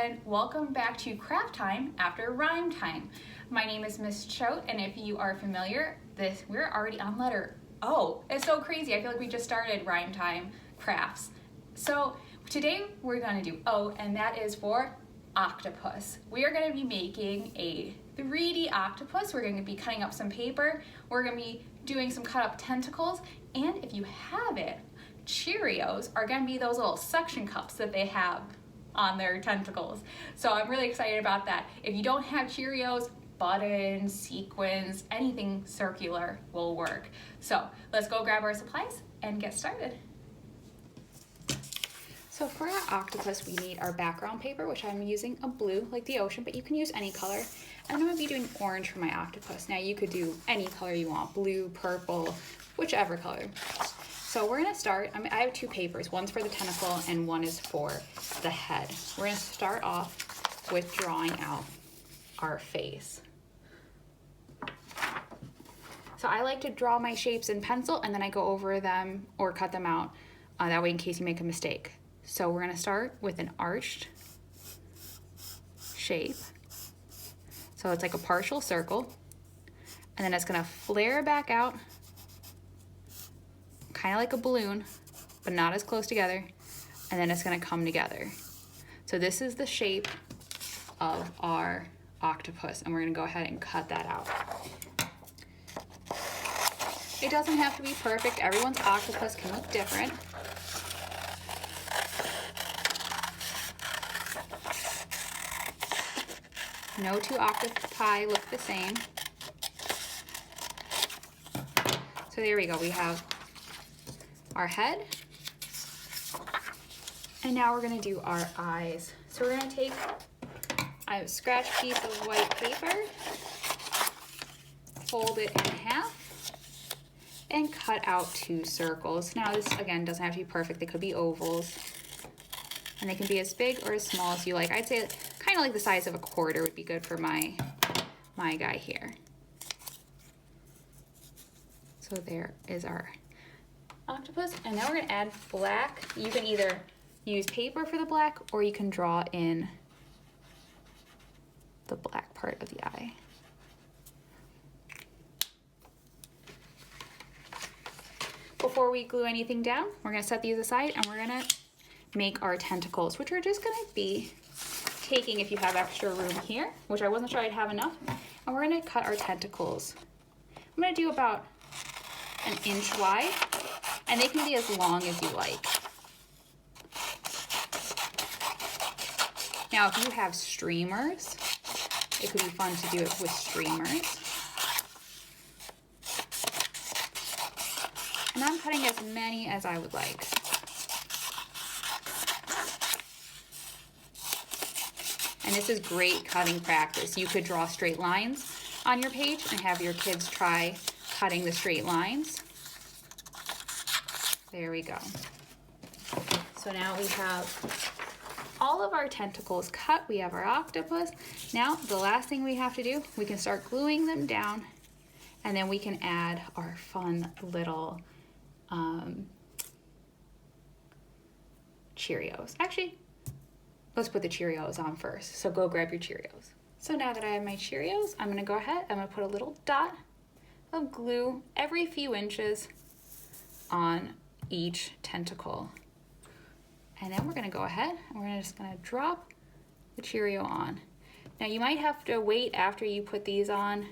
and welcome back to Craft Time after Rhyme Time. My name is Miss Choate, and if you are familiar, we're already on letter O. It's so crazy. I feel like we just started Rhyme Time crafts. So today we're going to do O, and that is for octopus. We are going to be making a 3D octopus. We're going to be cutting up some paper. We're going to be doing some cut up tentacles, and if you have it, Cheerios are going to be those little suction cups that they have on their tentacles. So I'm really excited about that. If you don't have Cheerios, buttons, sequins, anything circular will work. So let's go grab our supplies and get started. So for our octopus, we need our background paper, which I'm using a blue like the ocean, but you can use any color. And I'm going to be doing orange for my octopus. Now you could do any color you want, blue, purple, whichever color. So we're going to start, I have two papers. One's for the tentacle and one is for the head. We're going to start off with drawing out our face. So I like to draw my shapes in pencil and then I go over them or cut them out. That way in case you make a mistake. So we're going to start with an arched shape. So it's like a partial circle. And then it's going to flare back out, kind of like a balloon, but not as close together, and then it's going to come together. So this is the shape of our octopus, and we're going to go ahead and cut that out. It doesn't have to be perfect. Everyone's octopus can look different. No two octopi look the same. So there we go. We have our head, and now we're going to do our eyes. So we're going to take a scratch piece of white paper, fold it in half, and cut out two circles. Now this again doesn't have to be perfect. They could be ovals, and they can be as big or as small as you like. I'd say kind of like the size of a quarter would be good for my guy here. So there is our octopus, and now we're going to add black. You can either use paper for the black or you can draw in the black part of the eye. Before we glue anything down, we're going to set these aside and we're going to make our tentacles, which are just going to be taking, if you have extra room here, which I wasn't sure I'd have enough, and we're going to cut our tentacles. I'm going to do about an inch wide, and they can be as long as you like. Now, if you have streamers, it could be fun to do it with streamers. And I'm cutting as many as I would like. And this is great cutting practice. You could draw straight lines on your page and have your kids try cutting the straight lines. There we go. So now we have all of our tentacles cut. We have our octopus. Now the last thing we have to do, we can start gluing them down, and then we can add our fun little Cheerios. Actually, let's put the Cheerios on first. So go grab your Cheerios. So now that I have my Cheerios, I'm gonna go ahead, I'm gonna put a little dot of glue every few inches on each tentacle. And then we're gonna go ahead and we're just gonna drop the Cheerio on. Now you might have to wait after you put these on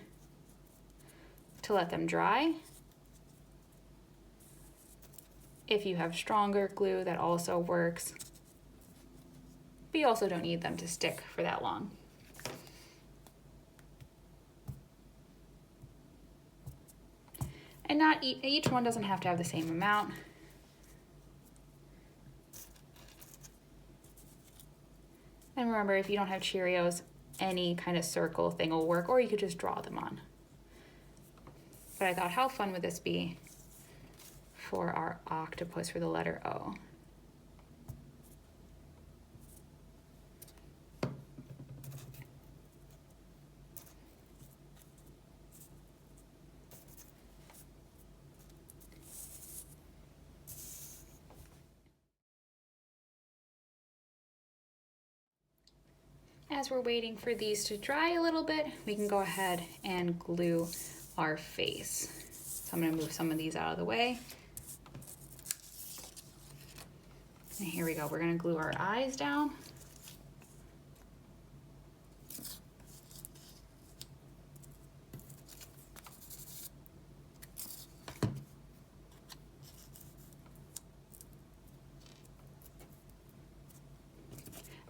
to let them dry. If you have stronger glue, that also works. But you also don't need them to stick for that long. And not each one doesn't have to have the same amount. And remember, if you don't have Cheerios, any kind of circle thing will work, or you could just draw them on. But I thought, how fun would this be for our octopus for the letter O? As we're waiting for these to dry a little bit, we can go ahead and glue our face. So I'm gonna move some of these out of the way. And here we go, we're gonna glue our eyes down.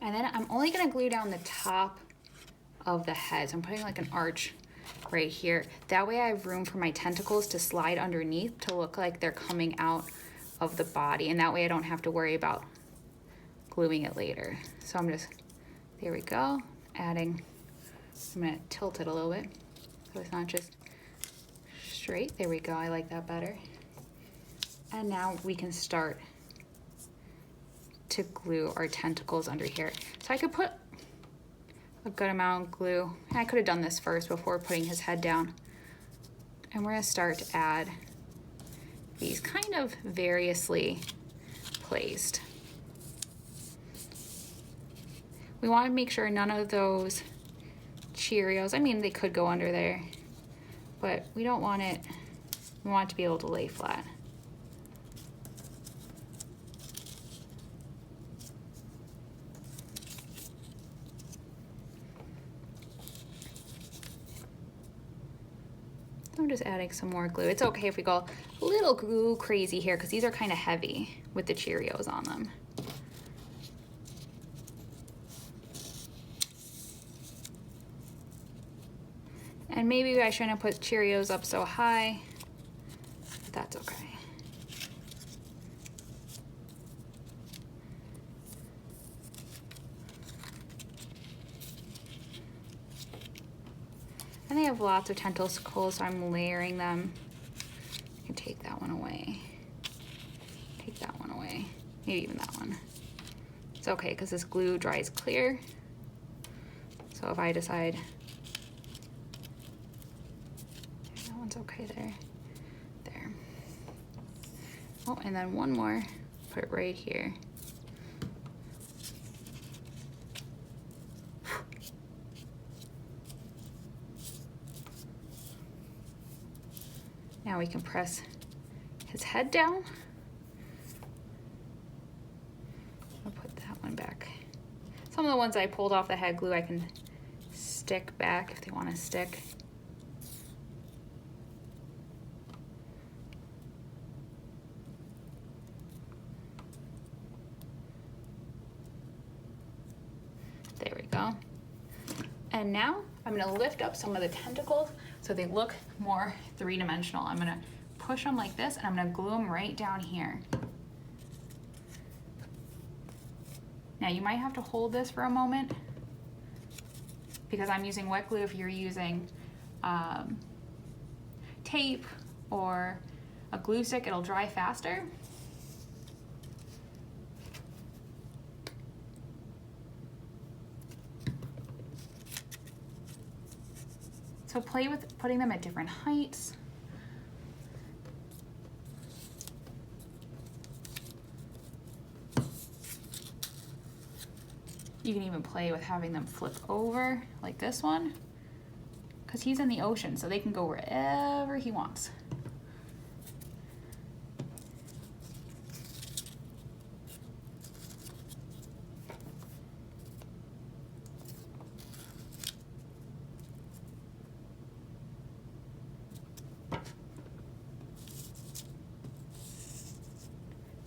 And then I'm only gonna glue down the top of the head. So I'm putting like an arch right here. That way I have room for my tentacles to slide underneath to look like they're coming out of the body. And that way I don't have to worry about gluing it later. So I'm just, there we go, adding, I'm gonna tilt it a little bit so it's not just straight. There we go, I like that better. And now we can start to glue our tentacles under here. So I could put a good amount of glue. I could have done this first before putting his head down. And we're gonna start to add these kind of variously placed. We want to make sure none of those Cheerios, I mean they could go under there, but we don't want it, we want it to be able to lay flat. I'm just adding some more glue. It's okay if we go a little glue crazy here because these are kind of heavy with the Cheerios on them. And maybe I shouldn't have put Cheerios up so high, but that's okay. And they have lots of tentacles, so I'm layering them. I can take that one away. Take that one away. Maybe even that one. It's okay because this glue dries clear. So if I decide, that one's okay there. There. Oh, and then one more, put it right here. Now we can press his head down. I'll put that one back. Some of the ones I pulled off the head glue I can stick back if they want to stick. There we go. And now I'm going to lift up some of the tentacles so they look more three-dimensional. I'm going to push them like this and I'm going to glue them right down here. Now you might have to hold this for a moment because I'm using wet glue. If you're using tape or a glue stick, it'll dry faster. So play with putting them at different heights. You can even play with having them flip over like this one, because he's in the ocean, so they can go wherever he wants.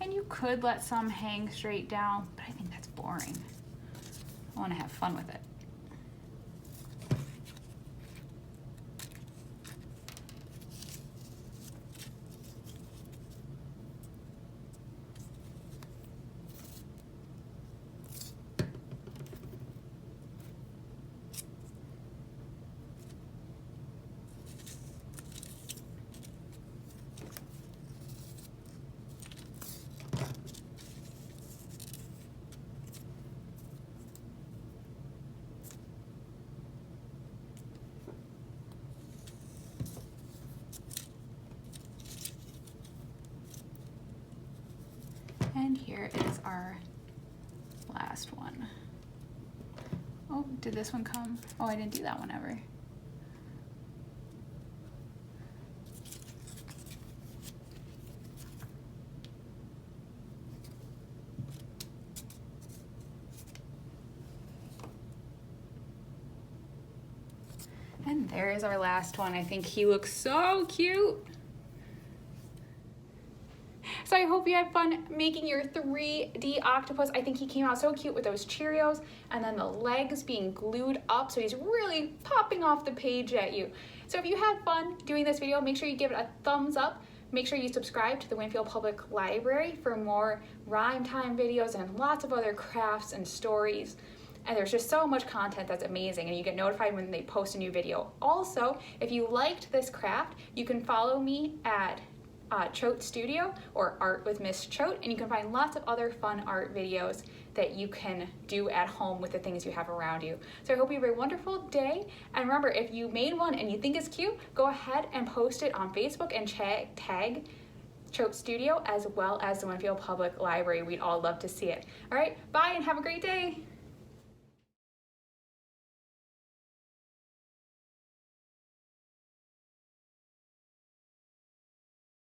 And you could let some hang straight down, but I think that's boring. I want to have fun with it. And here is our last one. Oh, did this one come? Oh, I didn't do that one ever. And there's our last one. I think he looks so cute. So I hope you had fun making your 3D octopus. I think he came out so cute with those Cheerios and then the legs being glued up, so he's really popping off the page at you. So if you had fun doing this video, make sure you give it a thumbs up. Make sure you subscribe to the Winfield Public Library for more rhyme time videos and lots of other crafts and stories. And there's just so much content that's amazing, and you get notified when they post a new video. Also, if you liked this craft, you can follow me at Choate Studio or Art with Miss Choate, and you can find lots of other fun art videos that you can do at home with the things you have around you. So I hope you have a wonderful day, and remember, if you made one and you think it's cute, go ahead and post it on Facebook and tag Choate Studio as well as the Winfield Public Library. We'd all love to see it. All right, bye and have a great day.